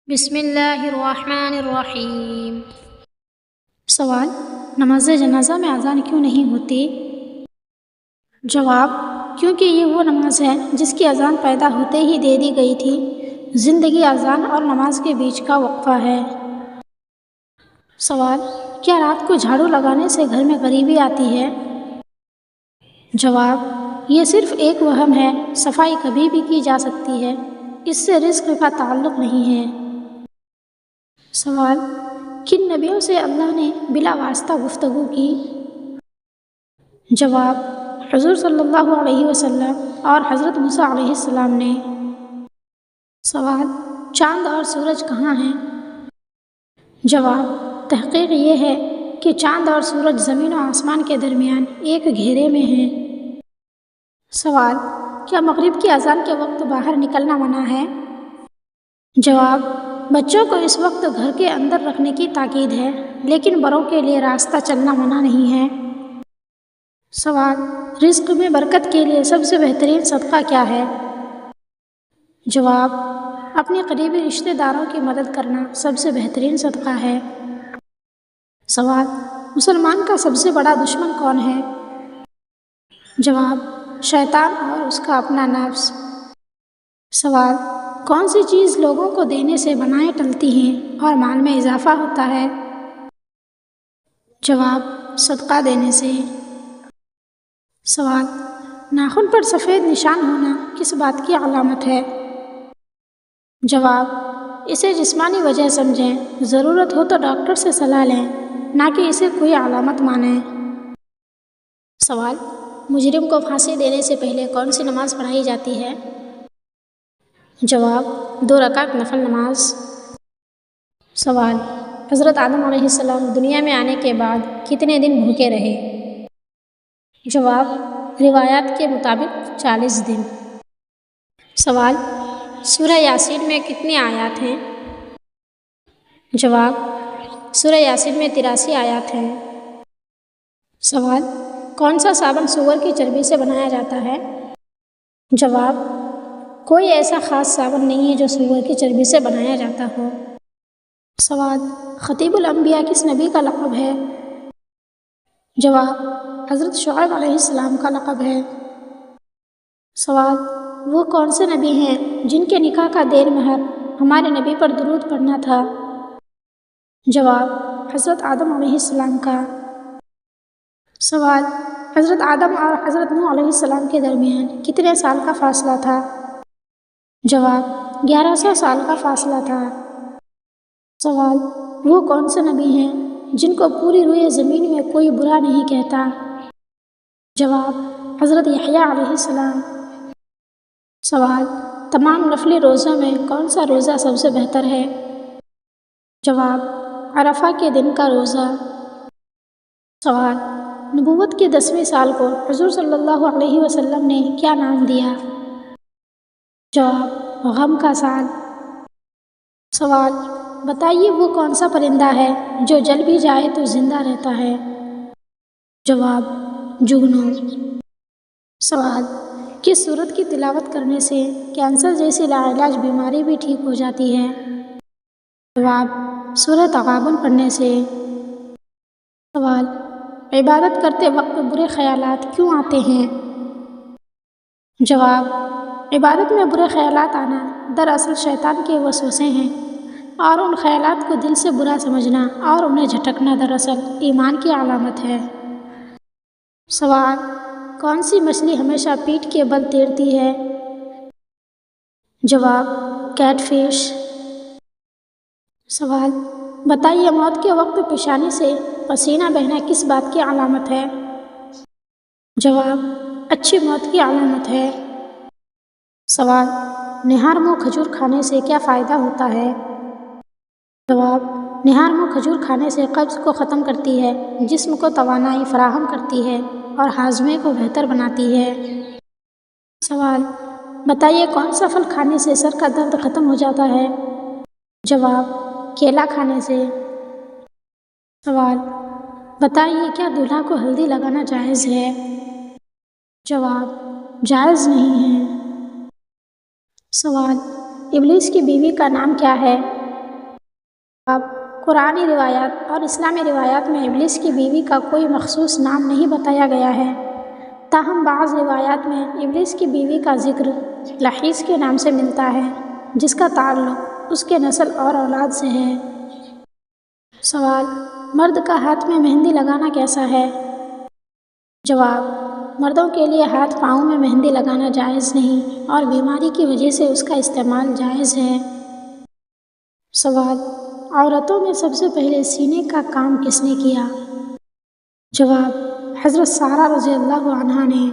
بسم اللہ الرحمن الرحیم۔ سوال: نماز جنازہ میں اذان کیوں نہیں ہوتی؟ جواب: کیونکہ یہ وہ نماز ہے جس کی اذان پیدا ہوتے ہی دے دی گئی تھی۔ زندگی اذان اور نماز کے بیچ کا وقفہ ہے۔ سوال: کیا رات کو جھاڑو لگانے سے گھر میں غریبی آتی ہے؟ جواب: یہ صرف ایک وہم ہے، صفائی کبھی بھی کی جا سکتی ہے، اس سے رزق کا تعلق نہیں ہے۔ سوال: کن نبیوں سے اللہ نے بلا واسطہ گفتگو کی؟ جواب: حضور صلی اللہ علیہ وسلم اور حضرت موسیٰ علیہ السلام نے۔ سوال: چاند اور سورج کہاں ہیں؟ جواب: تحقیق یہ ہے کہ چاند اور سورج زمین و آسمان کے درمیان ایک گھیرے میں ہیں۔ سوال: کیا مغرب کی اذان کے وقت باہر نکلنا منع ہے؟ جواب: بچوں کو اس وقت گھر کے اندر رکھنے کی تاکید ہے، لیکن بڑوں کے لیے راستہ چلنا منع نہیں ہے۔ سوال: رزق میں برکت کے لیے سب سے بہترین صدقہ کیا ہے؟ جواب: اپنے قریبی رشتہ داروں کی مدد کرنا سب سے بہترین صدقہ ہے۔ سوال: مسلمان کا سب سے بڑا دشمن کون ہے؟ جواب: شیطان اور اس کا اپنا نفس۔ سوال: کون سی چیز لوگوں کو دینے سے بنائیں ٹلتی ہیں اور مال میں اضافہ ہوتا ہے؟ جواب: صدقہ دینے سے۔ سوال: ناخن پر سفید نشان ہونا کس بات کی علامت ہے؟ جواب: اسے جسمانی وجہ سمجھیں، ضرورت ہو تو ڈاکٹر سے صلاح لیں، نہ کہ اسے کوئی علامت مانیں۔ سوال: مجرم کو پھانسی دینے سے پہلے کون سی نماز پڑھائی جاتی ہے؟ جواب: 2 رکعت نفل نماز۔ سوال: حضرت آدم علیہ السلام دنیا میں آنے کے بعد کتنے دن بھوکے رہے؟ جواب: روایات کے مطابق 40 دن۔ سوال: سورہ یاسین میں کتنی آیات ہیں؟ جواب: سورہ یاسین میں 83 آیات ہیں۔ سوال: کون سا صابن سور کی چربی سے بنایا جاتا ہے؟ جواب: کوئی ایسا خاص صابن نہیں ہے جو سور کی چربی سے بنایا جاتا ہو۔ سوال: خطیب الانبیاء کس نبی کا لقب ہے؟ جواب: حضرت شعیب علیہ السلام کا لقب ہے۔ سوال: وہ کون سے نبی ہیں جن کے نکاح کا دیر مہر ہمارے نبی پر درود پڑھنا تھا؟ جواب: حضرت آدم علیہ السلام کا۔ سوال: حضرت آدم اور حضرت نوح علیہ السلام کے درمیان کتنے سال کا فاصلہ تھا؟ جواب: 1100 سال کا فاصلہ تھا۔ سوال: وہ کون سے نبی ہیں جن کو پوری روئے زمین میں کوئی برا نہیں کہتا؟ جواب: حضرت یحییٰ علیہ السلام۔ سوال: تمام نفلی روزوں میں کون سا روزہ سب سے بہتر ہے؟ جواب: عرفہ کے دن کا روزہ۔ سوال: نبوت کے 10ویں سال کو حضور صلی اللہ علیہ وسلم نے کیا نام دیا؟ جواب: غم کا سال۔ سوال: بتائیے وہ کون سا پرندہ ہے جو جل بھی جائے تو زندہ رہتا ہے؟ جواب: جگنو۔ سوال: کس سورت کی تلاوت کرنے سے کینسر جیسی لاعلاج بیماری بھی ٹھیک ہو جاتی ہے؟ جواب: سورہ تغابن پڑھنے سے۔ سوال: عبادت کرتے وقت برے خیالات کیوں آتے ہیں؟ جواب: عبادت میں برے خیالات آنا دراصل شیطان کے وسوسے ہیں، اور ان خیالات کو دل سے برا سمجھنا اور انہیں جھٹکنا دراصل ایمان کی علامت ہے۔ سوال: کون سی مچھلی ہمیشہ پیٹھ کے بل تیرتی ہے؟ جواب: کیٹ فش۔ سوال: بتائیے موت کے وقت پیشانی سے پسینہ بہنا کس بات کی علامت ہے؟ جواب: اچھی موت کی علامت ہے۔ سوال: نہار منہ کھجور کھانے سے کیا فائدہ ہوتا ہے؟ جواب: نہار منہ کھجور کھانے سے قبض کو ختم کرتی ہے، جسم کو توانائی فراہم کرتی ہے اور ہاضمے کو بہتر بناتی ہے۔ سوال: بتائیے کون سا پھل کھانے سے سر کا درد ختم ہو جاتا ہے؟ جواب: کیلا کھانے سے۔ سوال: بتائیے کیا دولہا کو ہلدی لگانا جائز ہے؟ جواب: جائز نہیں ہے۔ سوال: ابلیس کی بیوی کا نام کیا ہے؟ اب قرآنی روایات اور اسلامی روایات میں ابلیس کی بیوی کا کوئی مخصوص نام نہیں بتایا گیا ہے، تاہم بعض روایات میں ابلیس کی بیوی کا ذکر لحیس کے نام سے ملتا ہے، جس کا تعلق اس کے نسل اور اولاد سے ہے۔ سوال: مرد کا ہاتھ میں مہندی لگانا کیسا ہے؟ جواب: مردوں کے لیے ہاتھ پاؤں میں مہندی لگانا جائز نہیں اور بیماری کی وجہ سے اس کا استعمال جائز ہے۔ سوال: عورتوں میں سب سے پہلے سینے کا کام کس نے کیا؟ جواب: حضرت سارہ رضی اللہ عنہا نے